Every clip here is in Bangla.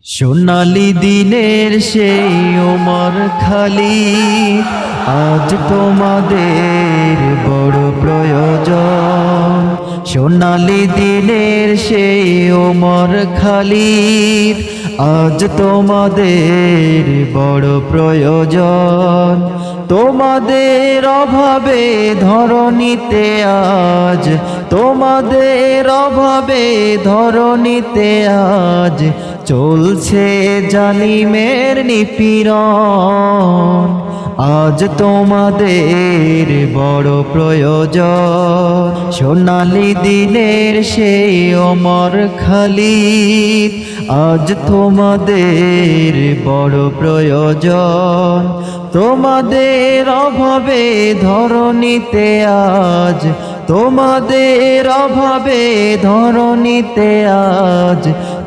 সোনালি দিনের সেই ওমর খালিদ, আজ তোমাদের বড় প্রয়োজন। সোনালি দিনের সেই ওমর খালিদ, আজ তোমাদের বড় প্রয়োজন। তোমাদের অভাবে ধরণীতে আজ, তোমাদের অভাবে ধরণীতে আজ চলছে জালিমের নিপীড়ন। আজ তোমাদের বড় প্রয়োজন। সোনালি দিনের সেই ওমর খালিদ, আজ তোমাদের বড় প্রয়োজন। তোমাদের অভাবে ধরণীতে আজ, তোমাদের অভাবে ধরণীতে আজ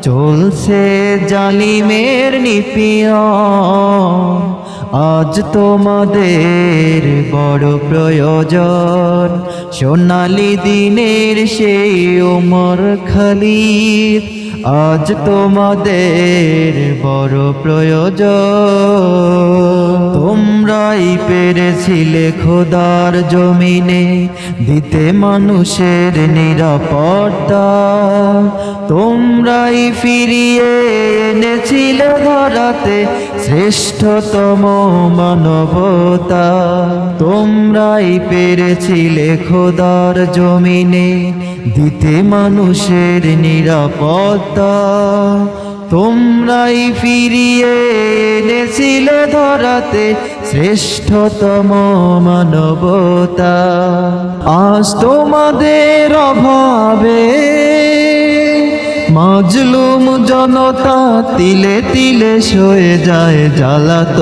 চলছে জালিমের নিপীড়ন। আজ তোমাদের বড় প্রয়োজন। সোনালি দিনের সেই ওমর খালিদ, আজ তোমাদের বড় প্রয়োজন। তোমরাই পেরেছিলে খোদার জমিনে দিতে মানুষের নিরাপত্তা। তোমরাই ফিরিয়ে এনেছিলে ধরাতে শ্রেষ্ঠতম মানবতা। তোমরাই পেরেছিলে খোদার জমিনে দিতে মানুষের নিরাপত্তা। তোমরাই ফিরিয়ে এনেছিলে ধরাতে শ্রেষ্ঠতম মানবতা। আজ তোমাদের অভাবে মাজলুম জনতা তিলে তিলে সয়ে যায় জ্বালাতন।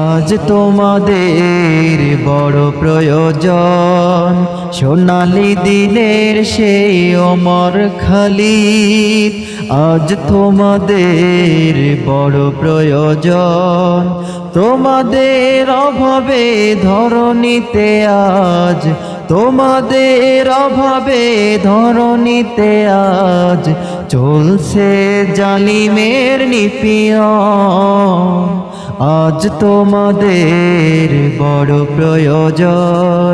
আজ তোমাদের বড় প্রয়োজন। সোনালি দিনের সেই ওমর খালিদ, আজ তোমাদের বড় প্রয়োজন। তোমাদের অভাবে ধরণীতে আজ, তোমাদের অভাবে ধরণীতে আজ চলছে জালিমের নিপীড়ন। আজ তোমাদের বড় প্রয়োজন।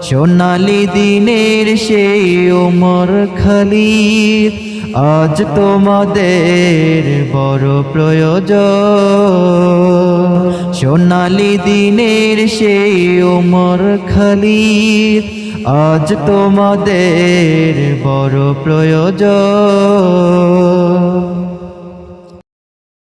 সোনালি দিনের সেই ওমর খালিদ, আজ তোমাদের বড় প্রয়োজন। সোনালি দিনের সেই ওমর খালিদ, আজ তোমাদের বড় প্রয়োজন।